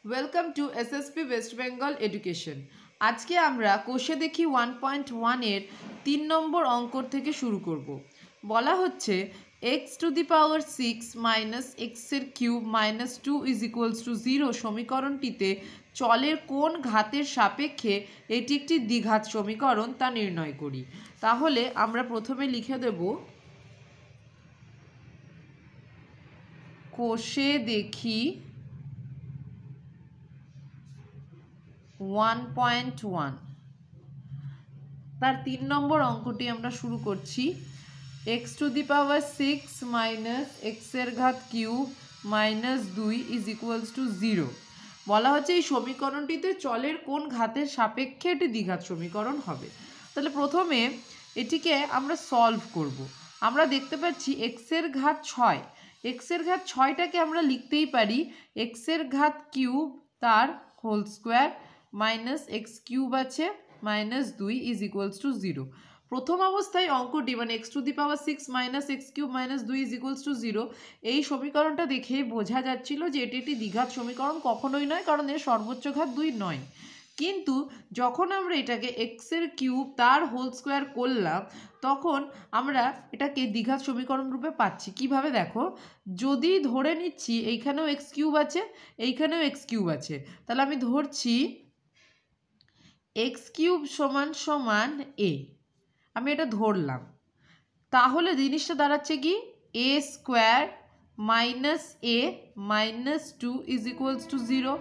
Welcome to SSP West Bengal education. আজকে আমরা কোষে দেখি 1.1 এর 3 নম্বর অঙ্ক থেকে শুরু করব। বলা হচ্ছে x⁻6 - x এর কিউব - 2 = 0 সমীকরণটিতে চলের কোন ঘাতের সাপেক্ষে এটি একটি দ্বিঘাত সমীকরণ তা নির্ণয় করি। তাহলে আমরা প্রথমে লিখে দেব কোষে দেখি 1.1 তার 3 নম্বর অঙ্কটি আমরা শুরু করছি। x⁻6 - x এর ঘাত কিউব -2 = 0 বলা হচ্ছে এই সমীকরণটিতে চলের কোন ঘাতের সাপেক্ষে এটি দ্বিঘাত সমীকরণ হবে। তাহলে প্রথমে এটিকে আমরা সলভ করব। আমরা দেখতে পাচ্ছি x এর ঘাত 6, x এর ঘাত 6টাকে আমরা লিখতেই পারি x এর ঘাত কিউব তার whole square minus x cube আছে -2 = 0। প্রথম অবস্থায় অঙ্কটি মানে x⁻6 - x³ - 2 = 0 এই সমীকরণটা দেখে বোঝা যাচ্ছিল যে এটি একটি দ্বিঘাত সমীকরণ কখনোই নয়, কারণ এর সর্বোচ্চ ঘাত 2 নয়। কিন্তু যখন আমরা এটাকে এক্স এর কিউব তার হোল স্কোয়ার করলাম তখন আমরা এটাকে দ্বিঘাত সমীকরণ রূপে পাচ্ছি। কিভাবে দেখো, যদি ধরে নিচ্ছি এইখানেও x³ আছে, এইখানেও x³ আছে, তাহলে আমি ধরছি x³ = a, আমি এটা ধরলাম। তাহলে জিনিসটা দাঁড়াচ্ছে কি a² - a - 2 = 0।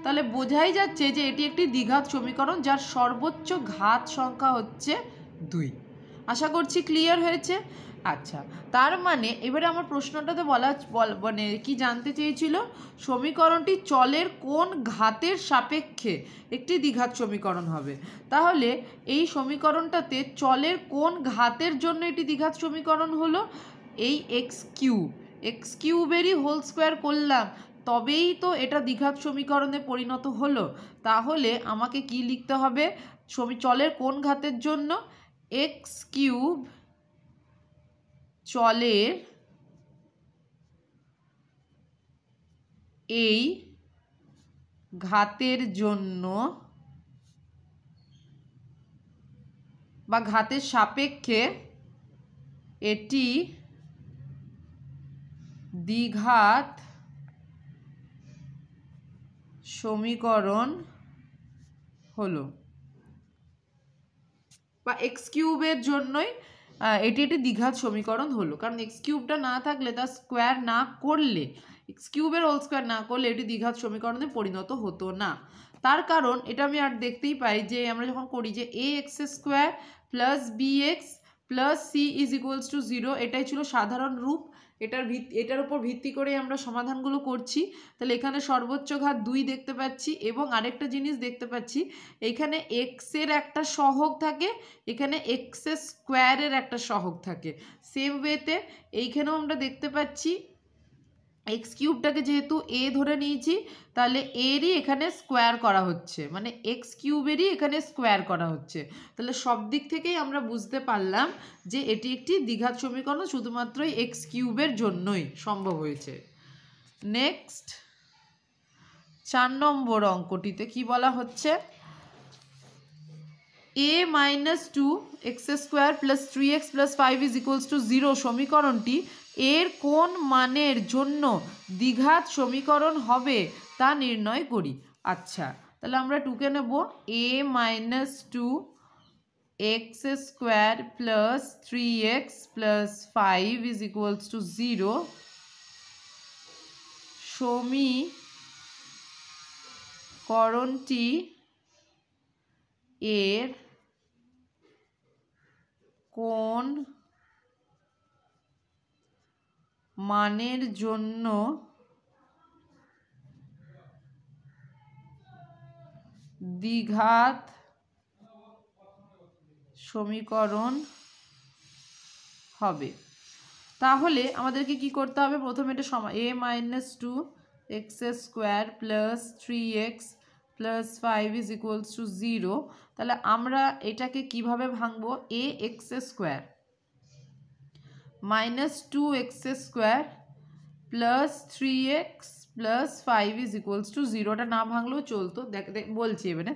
তাহলে বোঝাই যাচ্ছে যে এটি একটি দ্বিঘাত সমীকরণ যার সর্বোচ্চ ঘাত সংখ্যা হচ্ছে 2। আশা করছি ক্লিয়ার হয়েছে। আচ্ছা, তার মানে এবারে আমার প্রশ্নটাতে মানে কি জানতে চেয়েছিল, সমীকরণটি চলের কোন ঘাতের সাপেক্ষে একটি দ্বিঘাত সমীকরণ হবে। তাহলে এই সমীকরণটাতে চলের কোন ঘাতের জন্য এটি দ্বিঘাত সমীকরণ হলো, এই x³ হোল স্কোয়ার করলাম তবেই তো এটা দ্বিঘাত সমীকরণে পরিণত হলো। তাহলে আমাকে কি লিখতে হবে, চলের কোন ঘাতের জন্য, x³ চলের এই ঘাতের জন্য বা ঘাতের সাপেক্ষে এটি দ্বিঘাত সমীকরণ হলো, বা x³ জন্যই এটি একটি দ্বিঘাত সমীকরণ হলো। কারণ x³ না থাকলে তার স্কোয়ার না করলে, x³ হোল স্কোয়ার না করলে এটি দ্বিঘাত সমীকরণে পরিণত হতো না। তার কারণ এটা আমি আর দেখতেই পাই যে আমরা যখন করি যে ax² + bx + c = 0, এটাই ছিল সাধারণ রূপ। এটার উপর ভিত্তি করে আমরা সমাধানগুলো করছি। তাহলে এখানে সর্বোচ্চ ঘাত 2 দেখতে পাচ্ছি এবং আরেকটা জিনিস দেখতে পাচ্ছি, এখানে x এর একটা সহগ থাকে, এখানে x² এর একটা সহগ থাকে। সেম ওয়েতে এইখানেও আমরা দেখতে পাচ্ছি x³ যেহেতু a ধরে নিয়েছি, তাহলে এরই এখানে স্কোয়ার করা হচ্ছে, মানে x³ এখানে স্কোয়ার করা হচ্ছে। তাহলে সব দিক থেকেই আমরা বুঝতে পারলাম যে এটি একটি দ্বিঘাত সমীকরণ শুধুমাত্র x³ জন্যই সম্ভব হয়েছে। নেক্সট 4 নম্বর অঙ্কটিতে কি বলা হচ্ছে, a - 2x² + 3x + 5 = 0 সমীকরণটি এর কোন মানের জন্য দ্বিঘাত সমীকরণ হবে তা নির্ণয় করি। আচ্ছা, তাহলে আমরা 2কে নেব, a - 2x² + 3x + 5 = 0 সমীকরণটি এর কোন মানের জন্য দ্বিঘাত সমীকরণ হবে। তাহলে আমাদেরকে কি করতে হবে, প্রথমে এটা a - 2x² + 3x + 5 = 0। তাহলে আমরা এটাকে কিভাবে ভাঙবো, ax² - 2x² + 3x plus 5 is equals to 0টা না ভাঙলেও চলতো, বলছি এবারে।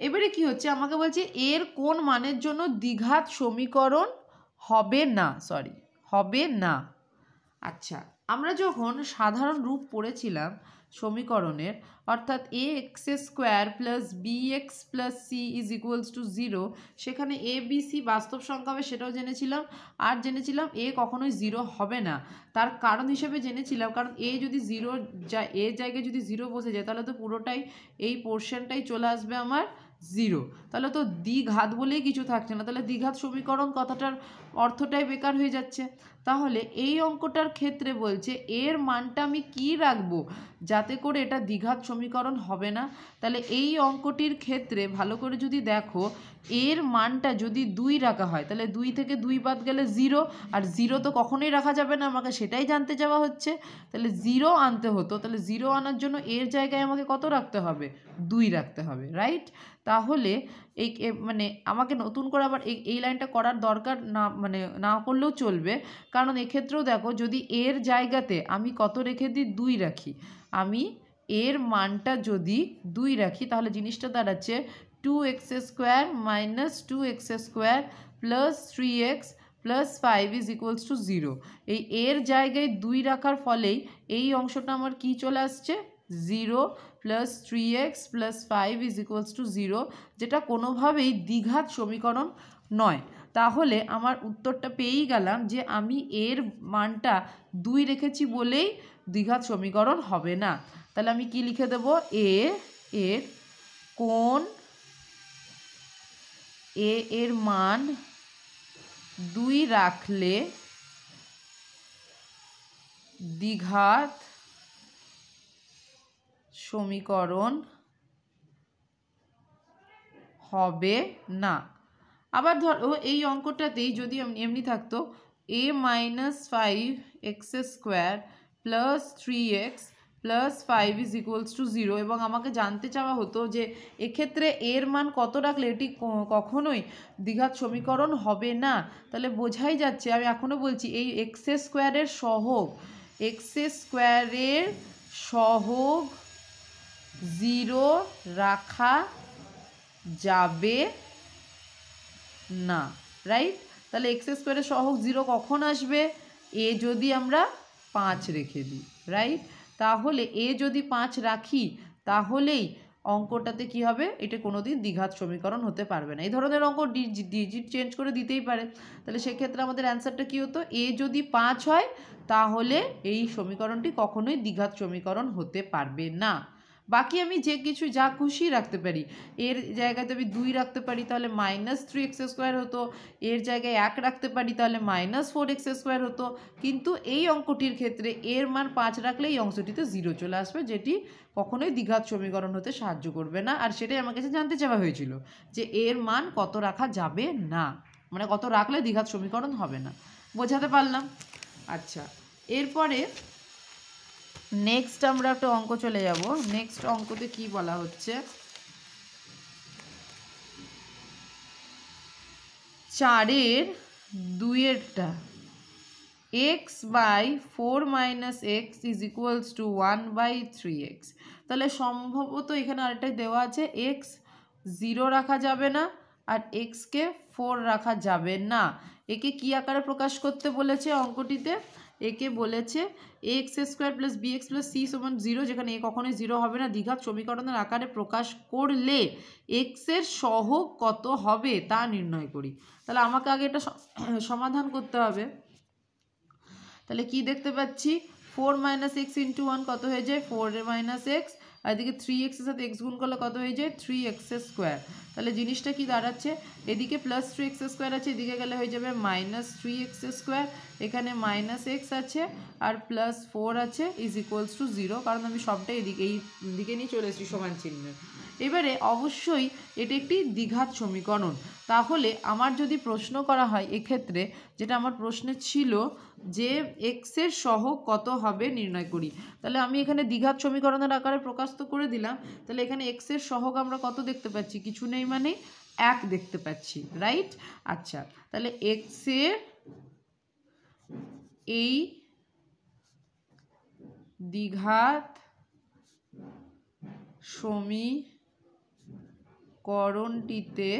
এবারে কি হচ্ছে, আমাকে বলছে এর কোন মানের জন্য দ্বিঘাত সমীকরণ হবে না, হবে না। আচ্ছা, আমরা যখন সাধারণ রূপ পড়েছিলাম সমীকরণের, অর্থাৎ a x square plus b x plus c is equals to 0, সেখানে এ বি সি বাস্তব সংখ্যা হবে সেটাও জেনেছিলাম, আর জেনেছিলাম এ কখনোই 0 হবে না। তার কারণ হিসেবে জেনেছিলাম, কারণ এ যদি 0 এর জায়গায় যদি 0 বসে যায় তাহলে তো পুরোটাই এই পোর্শনটাই চলে আসবে আমার 0, তাহলে তো দ্বিঘাত বলেই কিছু থাকছে না, তাহলে দ্বিঘাত সমীকরণ কথাটার অর্থটাই বেকার হয়ে যাচ্ছে। তাহলে এই অঙ্কটার ক্ষেত্রে বলছে এর মানটা আমি কি রাখবো যাতে করে এটা দ্বিঘাত সমীকরণ হবে না। তাহলে এই অঙ্কটির ক্ষেত্রে ভালো করে যদি দেখো, এর মানটা যদি 2 রাখা হয় তাহলে 2 থেকে 2 বাদ গেলে 0, আর 0 তো কখনোই রাখা যাবে না, আমাকে সেটাই জানতে চাওয়া হচ্ছে। তাহলে 0 আনতে হতো, তাহলে 0 আনার জন্য এর জায়গায় আমাকে কত রাখতে হবে, 2 রাখতে হবে, রাইট। তাহলে এই মানে আমাকে নতুন করে আবার এই লাইনটা করার দরকার না, মানে না করলেও চলবে, কারণ এক্ষেত্রেও দেখো যদি এর জায়গাতে আমি কত রেখে দিই, 2 রাখি, আমি এর মানটা যদি 2 রাখি তাহলে জিনিসটা দাঁড়াচ্ছে 2x square minus 2x square plus 3x plus 5 is equals to 0। এই এর জায়গায় 2 রাখার ফলেই এই অংশটা আমার কি চলে আসছে, 0 plus 3x plus 5 is equals to 0, যেটা কোনোভাবেই দ্বিঘাত সমীকরণ নয়। তাহলে আমার উত্তরটা পেয়েই গেলাম যে আমি এর মানটা 2 রেখেছি বলেই দ্বিঘাত সমীকরণ হবে না। তাহলে আমি কি লিখে দেব, এর কোন এর মান 2 রাখলে দ্বিঘাত সমীকরণ হবে না। আবার ধরো এই অঙ্কটাতেই যদি এমনি থাকতো a minus 5x square plus 3x plus 5 is equals to 0, এবং আমাকে জানতে চাওয়া হতো যে এক্ষেত্রে এর মান কত রাখলে এটি কখনোই দ্বিঘাত সমীকরণ হবে না। তাহলে বোঝাই যাচ্ছে, আমি এখনও বলছি এই এক্স স্কোয়ারের সহগ, এক্স স্কোয়ারের সহগ 0 রাখা যাবে না, রাইট। তাহলে এক্স স্কোয়ারের সহগ 0 কখন আসবে, এ যদি আমরা 5 রেখে দিই, রাইট। তাহলে এ যদি 5 রাখি তাহলেই অঙ্কটাতে কি হবে, এটা কোনোদিন দ্বিঘাত সমীকরণ হতে পারবে না। এই ধরনের অঙ্ক ডিজিট চেঞ্জ করে দিতেই পারে, তাহলে সেক্ষেত্রে আমাদের অ্যান্সারটা কী হতো, এ যদি 5 হয় তাহলে এই সমীকরণটি কখনোই দ্বিঘাত সমীকরণ হতে পারবে না। বাকি আমি যে কিছু যা খুশি রাখতে পারি, এর জায়গাতে আমি 2 রাখতে পারি তাহলে মাইনাস 3x স্কোয়ার হতো, এর জায়গায় 1 রাখতে পারি তাহলে মাইনাস 4x স্কোয়ার হতো, কিন্তু এই অঙ্কটির ক্ষেত্রে এর মান 5 রাখলে এই অংশটিতে 0 চলে আসবে, যেটি কখনোই দ্বিঘাত সমীকরণ হতে সাহায্য করবে না। আর সেটাই আমার কাছে জানতে চাওয়া হয়েছিল যে এর মান কত রাখা যাবে না, মানে কত রাখলে দ্বিঘাত সমীকরণ হবে না। বোঝাতে পারলাম? আচ্ছা, এরপরে নেক্সট আমরা একটা অঙ্ক চলে যাব। নেক্সট অঙ্কতে কি বলা হচ্ছে, 4-এর 2-এরটা x by 4 minus x is equals to 1/3x। তাহলে সম্ভবত এখানে আরেকটাই দেওয়া আছে, এক্স 0 রাখা যাবে না আর এক্সকে 4 রাখা যাবে না। একে কি আকারে প্রকাশ করতে বলেছে অঙ্কটিতে, একে বলেছে x square plus b x plus c সমান 0, যেখানে এ কখনোই 0 হবে না, দ্বিঘাত সমীকরণের আকারে প্রকাশ করলে এক্সের সহগ কত হবে তা নির্ণয় করি। তাহলে আমাকে আগে এটা সমাধান করতে হবে। তাহলে কি দেখতে পাচ্ছি, 4 মাইনাস এক্স ইন্টু 1 কত হয়ে যায়, 4 মাইনাস এক্স, আর এদিকে 3x এর সাথে এক্স গুণ করলে কত হয়ে যায়, 3x স্কোয়ার। তাহলে জিনিসটা কি দাঁড়াচ্ছে, এদিকে প্লাস 3x স্কোয়ার আছে, এদিকে গেলে হয়ে যাবে মাইনাস 3x স্কোয়ার, এখানে মাইনাস এক্স আছে আর প্লাস 4 আছে ইজ ইকুয়ালস টু 0, কারণ আমি সবটাই এই দিকে নিয়ে চলে এসেছি সমান চিহ্ন। এবারে অবশ্যই এটা একটি দ্বিঘাত সমীকরণ। তাহলে আমার যদি প্রশ্ন করা হয় এক্ষেত্রে, যেটা আমার প্রশ্নে ছিল যে এক্সের সহগ কত হবে নির্ণয় করি, তাহলে আমি এখানে দ্বিঘাত সমীকরণের আকারে প্রকাশ তো করে দিলাম। তাহলে এখানে এক্সের সহগ আমরা কত দেখতে পাচ্ছি, কিছু নেই মানে 1 দেখতে পাচ্ছি, রাইট। আচ্ছা, তাহলে এক্সের এই দ্বিঘাত সমীকরণটিতে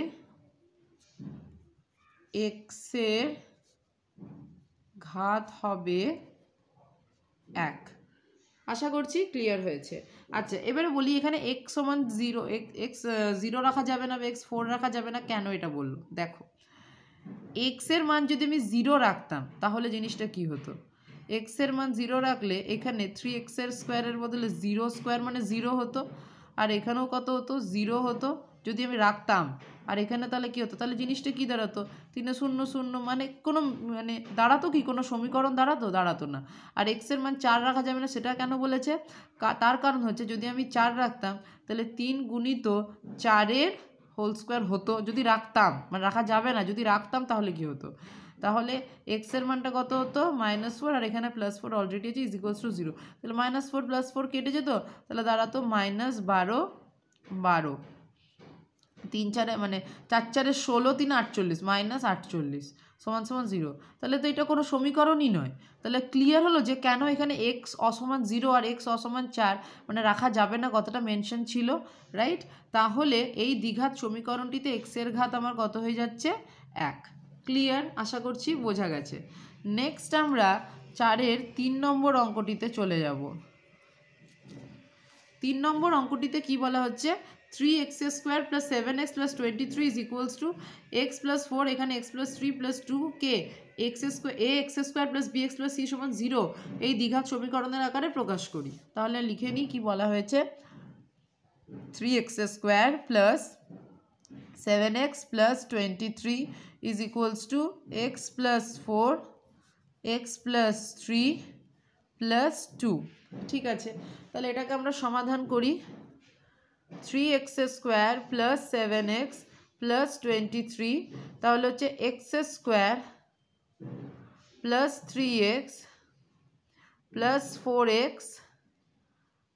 এক্সের ঘাত হবে 1। আশা করছি ক্লিয়ার হয়েছে। আচ্ছা, এবারে বলি এখানে x সমান 0, x 0 রাখা যাবে না বা x 4 রাখা যাবে না, কেন এটা বললো? দেখো, x এর মান যদি আমি 0 রাখতাম তাহলে জিনিসটা কি হতো? x এর মান 0 রাখলে এখানে 3x এর স্কোয়ারের বদলে 0 স্কোয়ার মানে 0 হতো, আর এখানেও কত হতো? 0 হতো যদি আমি রাখতাম। আর এখানে তাহলে কি হতো? তাহলে জিনিসটা কি দাঁড়াতো? 3 0 0 মানে কোনো দাঁড়াতো কি? কোনো সমীকরণ দাঁড়াতো না। আর x এর মান 4 রাখা যাবে না, সেটা কেন বলেছে? তার কারণ হচ্ছে যদি আমি 4 রাখতাম তাহলে 3 গুণিত 4-এর হোল স্কোয়ার হতো যদি রাখতাম, মানে রাখা যাবে না, যদি রাখতাম তাহলে কি হতো? তাহলে x এর মানটা কত হতো? -4, আর এখানে +4 অলরেডি আছে, =0। তাহলে -4 + 4 কেটে যেত, তাহলে দাঁড়াতো -12 12, 3 4 মানে 4 4 16, 3 48, -48 সমান 0। তাহলে তো এটা কোনো সমীকরণই নয়। তাহলে ক্লিয়ার হলো যে কেন এখানে x অসমান 0 আর x অসমান 4 মানে রাখা যাবে না, কথাটা মেনশন ছিল, রাইট? তাহলে এই দ্বিঘাত সমীকরণটিতে x এর ঘাত আমার কত হয়ে যাচ্ছে? 1। ক্লিয়ার? আশা করছি বোঝা গেছে। নেক্সট আমরা 4-এর 3 নম্বর অঙ্কটিতে চলে যাব। 3 নম্বর অঙ্কটিতে কি বলা হচ্ছে? 3x² + 7x + 23 = x + 4, এখানে x + 3 + 2 কে ax² + bx + c = 0 এই দ্বিঘাত সমীকরণের আকারে প্রকাশ করি। তাহলে লিখে নিই কি বলা হয়েছে। 3x² + 7x + 23 = x + 4 x + 3 + 2। ঠিক আছে, তাহলে এটাকে আমরা সমাধান করি। 3x² + 7x + 23, তাহলে হচ্ছে x² + 3x + 4x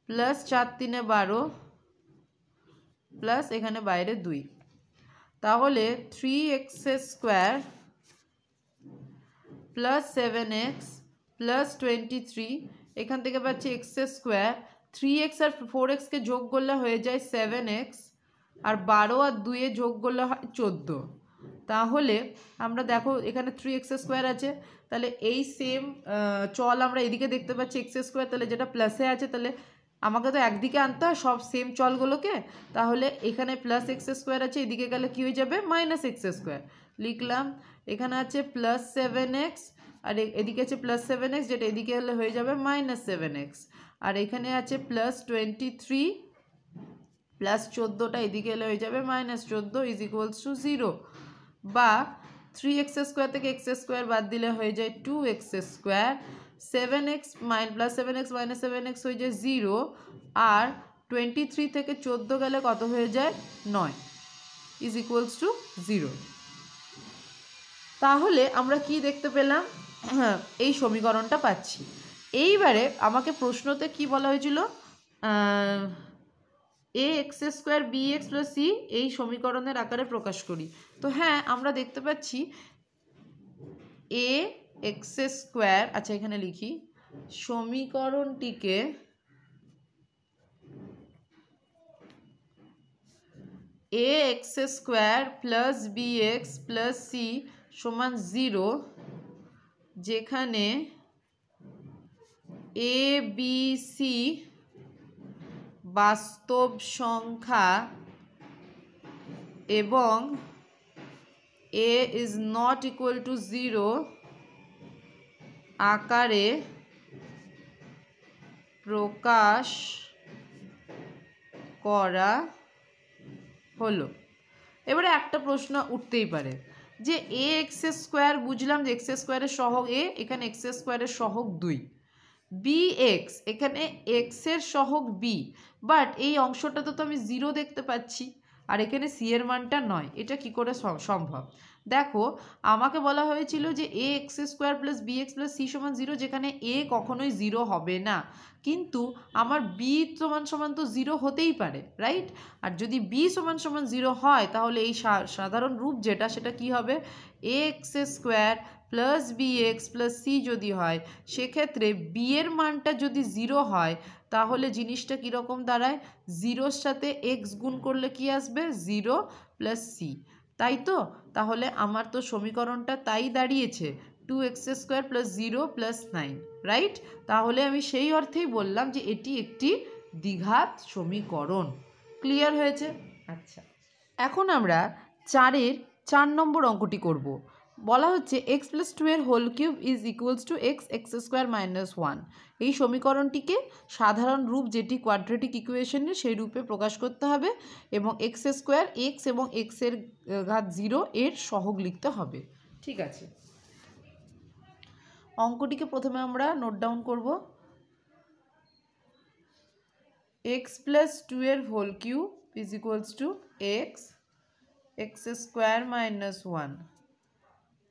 + 4 3 12 প্লাস এখানে বাইরে 2। তাহলে 3x² + 7x + 23, এখান থেকে পাচ্ছি x², 3x আর 4x কে যোগ করলে হয়ে যায় 7x, আর 12 আর 2 এ যোগ করলে হয় 14। তাহলে আমরা দেখো এখানে 3x² আছে, তাহলে এই সেম চল আমরা এদিকে দেখতে পাচ্ছি x², তাহলে যেটা প্লাসে আছে তাহলে আমাকে তো একদিকে আনতে হয় সব সেম চলগুলোকে। তাহলে এখানে +x² আছে, এদিকে গেলে কি হয়ে যাবে? -x²। লিখলাম এখানে আছে +7x, আর এদিকে আছে +7x, যেটা এদিকে হলে হয়ে যাবে -7x, আর এখানে আছে +23 +14টা এদিকে এলে হয়ে যাবে -14 = 0। বা 3x² থেকে x² বাদ দিলে হয়ে যায় 2x², 7x + 7x হয়ে যায় 0, আর 23 থেকে 14 গেলে কত হয়ে যায়? 9 = 0। তাহলে আমরা কি দেখতে পেলাম? এই সমীকরণটা পাচ্ছি। এইবারে আমাকে প্রশ্নতে কি বলা হয়েছিল? ax² bx + c এই সমীকরণের আকারে প্রকাশ করি। তো হ্যাঁ, আমরা দেখতে পাচ্ছি ax², আচ্ছা এখানে লিখি, সমীকরণটিকে ax² + bx + c = 0, যেখানে a b c বাস্তব সংখ্যা এবং a ≠ 0 আকারে প্রকাশ করা হলো। এবারে একটা প্রশ্ন উঠতেই পারে যে ax² বুঝলাম যে x² এর সহগ a, এখানে x² এর সহগ 2, bx এখানে x এর সহগ b, বাট এই অংশটাতে তো আমি 0 দেখতে পাচ্ছি, আর এখানে c এর মানটা নয়, এটা কি করে সম্ভব? দেখো আমাকে বলা হয়েছিল যে a x square plus b x plus c সমান 0, যেখানে এ কখনোই 0 হবে না, কিন্তু আমার বি সমান সমান তো 0 হতেই পারে, রাইট? আর যদি বি সমান সমান 0 হয় তাহলে এই সাধারণ রূপ যেটা সেটা কি হবে, a x square plus b x plus c যদি হয়, সেক্ষেত্রে বি এর মানটা যদি 0 হয় তাহলে জিনিসটা কীরকম দাঁড়ায়, 0-র সাথে এক্স গুণ করলে কি আসবে, 0 প্লাস সি, তাই তো? তাহলে আমার তো সমীকরণটা তাই দাঁড়িয়েছে, 2x square plus 0 plus 9, right? তাহলে আমি সেই অর্থেই বললাম যে এটি একটি দ্বিঘাত সমীকরণ। ক্লিয়ার হয়েছে? আচ্ছা, এখন আমরা 4 নম্বর অঙ্কটি করব। বলা হচ্ছে x প্লাস 2 এর whole cube is equals to x square minus 1। এই সমীকরণটিকে সাধারণ রূপ, যেটি কোয়াড্রেটিক ইকুয়েশনের, সেই রূপে প্রকাশ করতে হবে এবং এক্স স্কোয়ার, এক্স এবং এক্সের ঘাত 0 এর সহগ লিখতে হবে। ঠিক আছে, অঙ্কটিকে প্রথমে আমরা নোট ডাউন করব। x প্লাস 2 এর whole cube is equals to x square minus 1।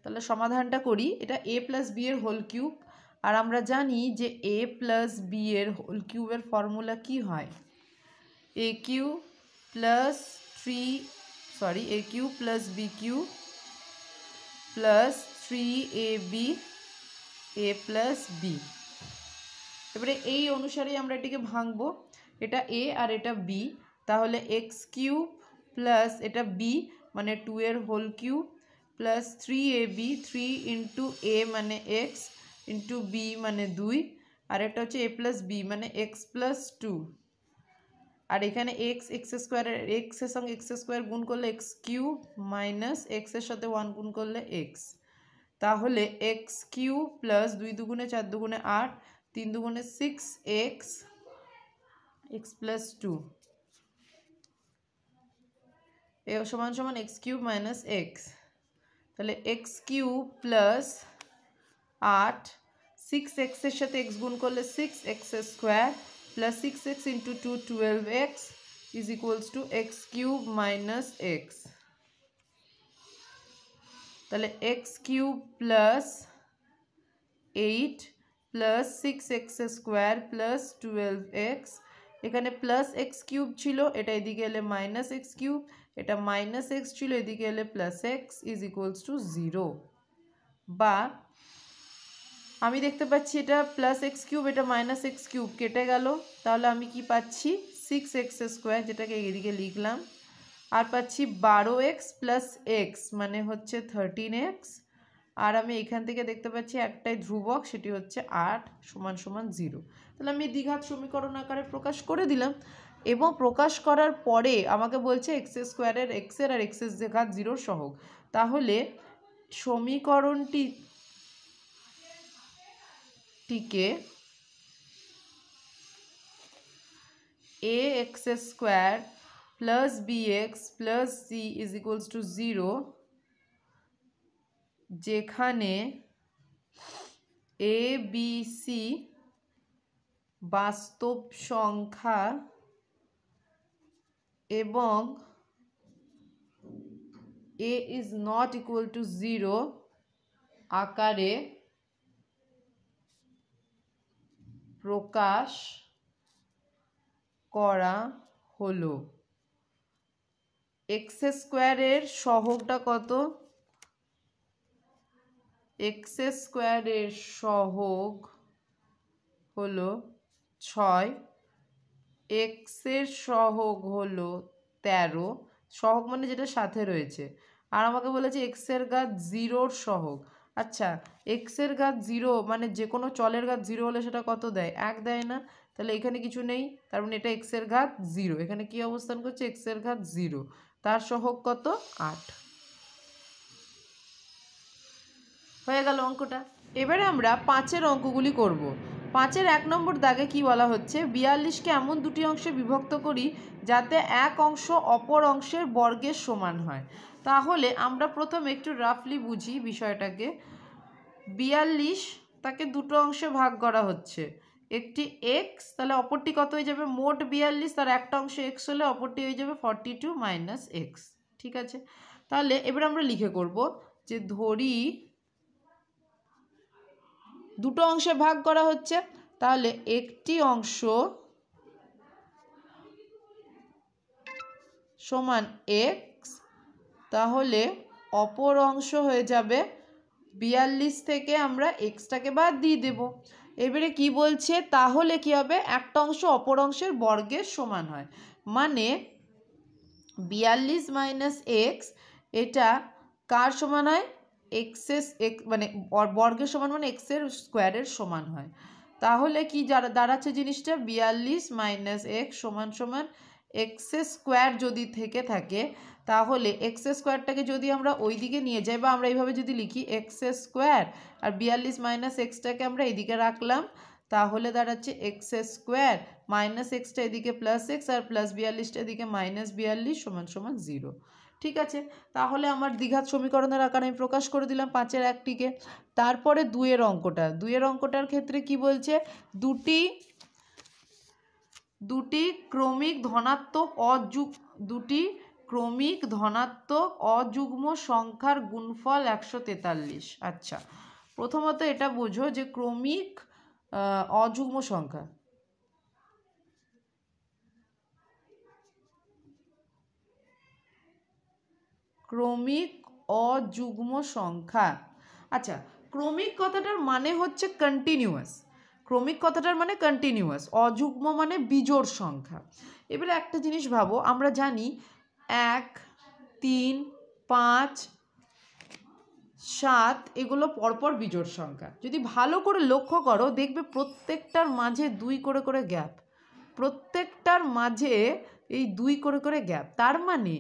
তাহলে সমাধানটা করি। এটা a প্লাস বি এর হোল কিউব, আর আমরা জানি যে a প্লাস বি এর হোল কিউবের ফর্মুলা কি হয়, a cube plus a cube plus b cube plus 3ab a plus b. এবারে এই অনুসারে আমরা এটিকে ভাঙবো, এটা a আর এটা b, তাহলে এক্স কিউব প্লাস এটা b মানে 2 এর whole cube plus 3ab, 3 into a মানে এক্স ইন্টু বি মানে 2, আর এটা হচ্ছে a প্লাস বি মানে এক্স প্লাস 2, আর এখানে এক্স স্কোয়ারের এক্সের সঙ্গে এক্স স্কোয়ার গুণ করলে এক্স কিউব মাইনাস এক্সের সাথে 1 গুণ করলে এক্স, তাহলে এক্স কিউব প্লাস 2 দুগুণে 4 দুগুণে 8, 3 দুগুণে 6x এক্স প্লাস 2 এ সমান সমান এক্স কিউব মাইনাস এক্স। তাহলে এক্স কিউব প্লাস 8, 6x এর সাথে এক্স গুণ করলে 6x square plus 6x into 2 12x is equals to x cube minus x. তাহলে x cube plus 8 plus 6x square plus 12x, এখানে প্লাস এক্স কিউব ছিল, এটা এদিকে এলে মাইনাস এক্স কিউব, এটা মাইনাস এক্স ছিল, এদিকে এলে plus x is equals to 0। বা আমি দেখতে পাচ্ছি এটা প্লাস এক্স কিউব, এটা মাইনাস এক্স কিউব কেটে গেল, তাহলে আমি কি পাচ্ছি 6x স্কোয়ার, যেটাকে এদিকে লিখলাম, আর পাচ্ছি 12x প্লাস এক্স মানে হচ্ছে 13x, আর আমি এখান থেকে দেখতে পাচ্ছি একটাই ধ্রুবক, সেটি হচ্ছে 8 সমান সমান 0। তাহলে আমি দ্বিঘাত সমীকরণ আকারে প্রকাশ করে দিলাম, এবং প্রকাশ করার পরে আমাকে বলছে এক্স স্কোয়ারের এক্সের আর এক্সের ঘাত 0 সহগ। তাহলে সমীকরণটিকে ax square plus bx plus c is equals to 0, যেখানে a b c বাস্তব সংখ্যা এবং a is not equal to 0 আকারে প্রকাশ করা হলো। এক্স স্কোয়ারের সহগটা কত, এক্স স্কোয়ারের সহগ হলো 6, এক্সের সহগ হলো 13, সহগ মানে যেটা সাথে রয়েছে, আর আমাকে বলেছে এক্সের ঘাত 0-র সহগ। আচ্ছা, এক্সের ঘাত 0 মানে যে কোনো চলের ঘাত 0 হলে সেটা কত দেয়, 1 দেয় না? তাহলে এখানে কিছু নেই, তার মানে এটা এক্সের ঘাত 0, এখানে কি অবস্থান করছে, এক্সের ঘাত 0, তার সহগ কত, 8। হয়ে গেল অঙ্কটা। এবারে আমরা 5-এর অঙ্কগুলি করব। 5-এর 1 নম্বর দাগে কি বলা হচ্ছে, 42কে এমন দুটি অংশে বিভক্ত করি যাতে এক অংশ অপর অংশের বর্গের সমান হয়। তাহলে আমরা প্রথম একটু রাফলি বুঝি বিষয়টাকে। 42 তাকে দুটো অংশে ভাগ করা হচ্ছে, একটি এক্স, তাহলে অপরটি কত হয়ে যাবে, মোট 42, তার একটা অংশ এক্স হলে অপরটি হয়ে যাবে 42 মাইনাস এক্স। ঠিক আছে, তাহলে এবার আমরা লিখে করব যে ধরি দুটো অংশে ভাগ করা হচ্ছে, তাহলে একটি অংশ সমান এক্স, তাহলে অপর অংশ হয়ে যাবে 42 থেকে আমরা এক্সটাকে বাদ দিয়ে দেব। এবারে কি বলছে, তাহলে কি হবে, একটা অংশ অপর অংশের বর্গের সমান হয়, মানে 42 মাইনাস এক্স এটা কার সমান হয়, এক্সের মানে বর্গের সমান মানে এক্সের স্কোয়ারের সমান হয়। তাহলে কি দাঁড়াচ্ছে জিনিসটা, 42 মাইনাস এক্স সমান সমান এক্সের স্কোয়ার যদি থেকে থাকে, তাহলে এক্সের স্কোয়ারটাকে যদি আমরা ওই দিকে নিয়ে যাই বা আমরা এইভাবে যদি লিখি এক্সের স্কোয়ার আর 42 মাইনাস এক্সটাকে আমরা এইদিকে রাখলাম, তাহলে দাঁড়াচ্ছে এক্সের স্কোয়ার মাইনাস এক্সটা এদিকে প্লাস এক্স আর প্লাস 42টা এদিকে মাইনাস 42 সমান সমান 0। ঠিক আছে, তাহলে আমার দ্বিঘাত সমীকরণের আকার আমি প্রকাশ করে দিলাম 5-এর একটিকে। তারপরে 2-এর অঙ্কটা, 2-এর অঙ্কটার ক্ষেত্রে কি বলছে, দুটি ক্রমিক ধনাত্মক অযুগ্ম সংখ্যার গুণফল 143। আচ্ছা, প্রথমত এটা বোঝো যে ক্রমিক অযুগ্ম সংখ্যা, ক্রমিক অযুগ্ম সংখ্যা। আচ্ছা, ক্রমিক কথাটার মানে হচ্ছে কন্টিনিউয়াস, ক্রমিক কথাটার মানে কন্টিনিউয়াস, অযুগ্ম মানে বিজোড় সংখ্যা। এবারে একটা জিনিস ভাবো, আমরা জানি 1, 3, 5, 7 এগুলো পরপর বিজোড় সংখ্যা। যদি ভালো করে লক্ষ্য করো দেখবে প্রত্যেকটার মাঝে 2 করে করে গ্যাপ, প্রত্যেকটার মাঝে এই 2 করে করে গ্যাপ। তার মানে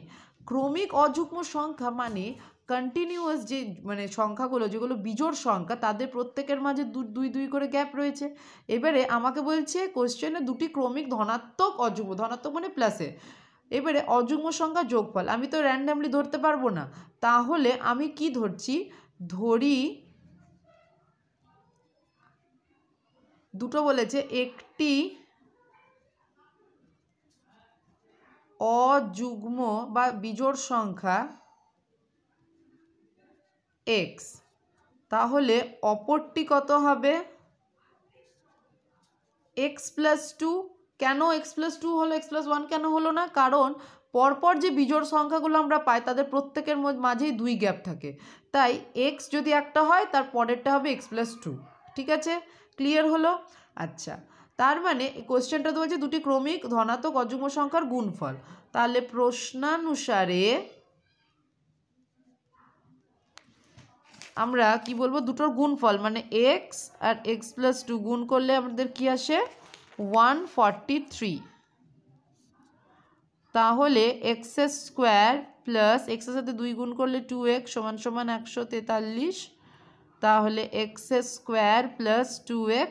ক্রমিক অযুগ্ম সংখ্যা মানে কন্টিনিউয়াস যে মানে সংখ্যাগুলো যেগুলো বিজোড় সংখ্যা তাদের প্রত্যেকের মাঝে 2 করে গ্যাপ রয়েছে। এবারে আমাকে বলছে কোশ্চেনে দুটি ক্রমিক ধনাত্মক অযুগ্ম, ধনাত্মক মানে প্লাসে, এবারে অযুগ্ম সংখ্যা যোগফল, আমি তো র্যান্ডামলি ধরতে পারবো না, তাহলে আমি কি ধরছি, ধরি দুটো বলেছে, একটি অযুগ্ম বা বিজোড় সংখ্যা এক্স, তাহলে অপরটি কত হবে, এক্স প্লাস 2। কেন এক্স প্লাস 2 হলো, এক্স প্লাস 1 কেন হলো না, কারণ পরপর যে বিজোড় সংখ্যাগুলো আমরা পাই তাদের প্রত্যেকের মাঝেই 2 গ্যাপ থাকে, তাই এক্স যদি একটা হয় তার পরেরটা হবে এক্স প্লাস 2। ঠিক আছে, ক্লিয়ার হলো। আচ্ছা, তার মানে কোশ্চেনটা তো বলছে দুটি ক্রমিক ধনাত্মক অযুগ্ম সংখ্যার গুণফল, তাহলে প্রশ্নানুসারে আমরা কি বলবো, দুটোর গুণফল মানে এক্স আর এক্স প্লাস 2 গুণ করলে আমাদের কি আসে, 143। তাহলে এক্স স্কোয়ার প্লাস এক্সের সাথে 2 গুণ করলে 2x সমান সমান 143, তাহলে x square plus 2x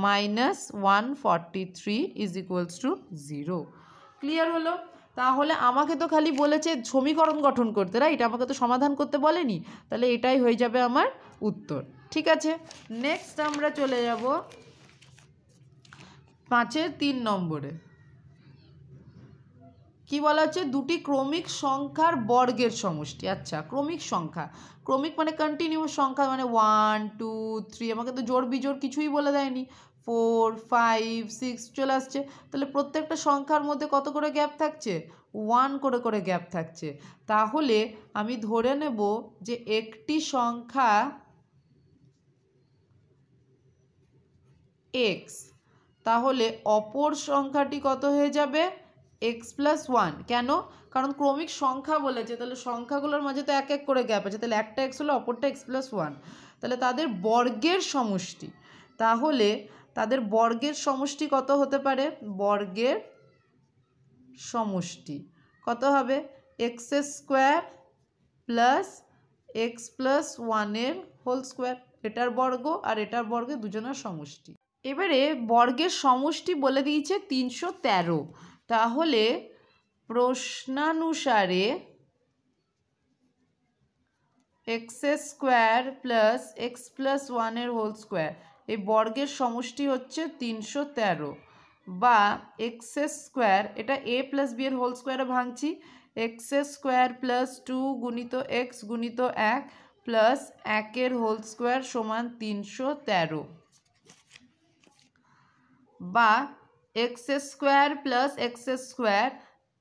minus 143 is equals to 0। Clear হলো। তাহলে আমাকে তো খালি বলেছে সমীকরণ গঠন করতে, রাইট, আমাকে তো সমাধান করতে বলেনি, তাহলে এটাই হয়ে যাবে আমার উত্তর। ঠিক আছে, নেক্সট আমরা চলে যাব 5-এর 3 নম্বরে। কি বলা হচ্ছে, দুটি ক্রমিক সংখ্যার বর্গের সমষ্টি। আচ্ছা, ক্রমিক সংখ্যা, ক্রমিক মানে কন্টিনিউয়াস সংখ্যা, মানে 1, 2, 3, আমাকে তো জোড় বিজোড় কিছুই বলে দেয়নি, 4, 5, 6 চলে আসছে, তাহলে প্রত্যেকটা সংখ্যার মধ্যে কত করে গ্যাপ থাকছে, 1 করে করে গ্যাপ থাকছে। তাহলে আমি ধরে নেব যে একটি সংখ্যা এক্স, তাহলে অপর সংখ্যাটি কত হয়ে যাবে, এক্স প্লাস 1। কেন, কারণ ক্রমিক সংখ্যা বলেছে, তাহলে সংখ্যাগুলোর মাঝে তো এক এক করে গ্যাপ আছে, তাহলে একটা এক্স হলো অপরটা এক্স প্লাস 1, তাহলে তাদের বর্গের সমষ্টি, তাহলে তাদের বর্গের সমষ্টি কত হতে পারে, বর্গের সমষ্টি কত হবে, x square plus x plus 1-এর হোল স্কোয়ার, এটার বর্গ আর এটার বর্গের দুজনের সমষ্টি। এবারে বর্গের সমষ্টি বলে দিয়েছে 313, তাহলে প্রশ্নানুসারে x square plus x plus 1-এর হোল স্কোয়ার এই বর্গের সমষ্টি হচ্ছে 313, বা এক্স স্কোয়ার, এটা এ প্লাস বি এর হোল স্কোয়ারে ভাঙছি, এক্স স্কোয়ার প্লাস 2 গুণিত এক্স গুণিত 1 প্লাস 1 হোল স্কোয়ার সমান 313, বা x square plus x square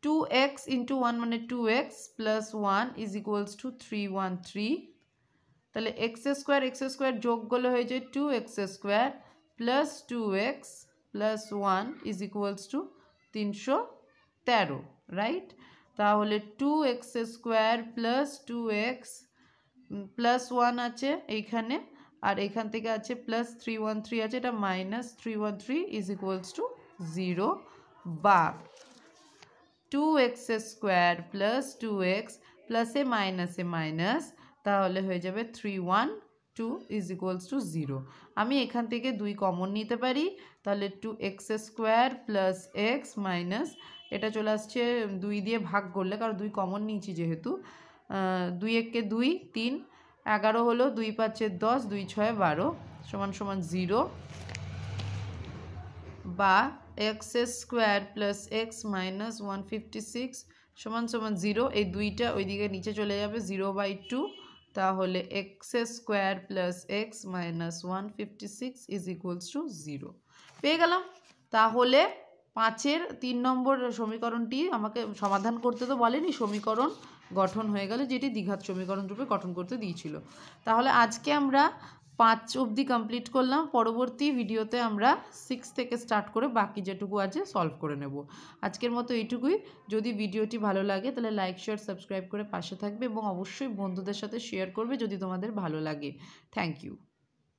2x into 1 মানে 2x plus 1 is equals two 313। তাহলে এক্স স্কোয়ার যোগ করলে হয়ে যায় 2x square plus 2x plus 1 is equals two 313, right? তাহলে 2x square plus 2x plus 1 আছে এইখানে, আর এখান থেকে আছে প্লাস 313 আছে, এটা মাইনাস 313 ইজ ইকুয়ালস টু 0, বা 2x স্কোয়ার প্লাস 2x প্লাসে মাইনাসে মাইনাস, তাহলে হয়ে যাবে 312 ইজ ইকুয়ালস টু 0। আমি এখান থেকে 2 কমন নিতে পারি, তাহলে 2x square plus x minus এটা চলে আসছে 2 দিয়ে ভাগ করলে, কারণ 2 কমন নিয়েছি যেহেতু, 2 একে 2 3 11 হলো, 2 5 10 2 6 12 সমান সমান 0, বা x square plus x minus 156 সমান সমান 0। এই 2টা ওইদিকে নিচে চলে যাবে 0/2, তাহলে x square plus x minus 156 is equals to 0 পেয়ে গেলাম। তাহলে 5-এর 3 নম্বর সমীকরণটি আমাকে সমাধান করতে তো বলেনি, সমীকরণ গঠন হয়ে গেল, যেটি দ্বিঘাত সমীকরণ রূপে গঠন করতে দিয়েছিল। তাহলে আজকে আমরা 5 অবধি কমপ্লিট করলাম, পরবর্তী ভিডিওতে আমরা 6 থেকে স্টার্ট করে বাকি যেটুকু আছে সলভ করে নেব। আজকের মতো এইটুকুই। যদি ভিডিওটি ভালো লাগে তাহলে লাইক শেয়ার সাবস্ক্রাইব করে পাশে থাকবে, এবং অবশ্যই বন্ধুদের সাথে শেয়ার করবে যদি তোমাদের ভালো লাগে। Thank you.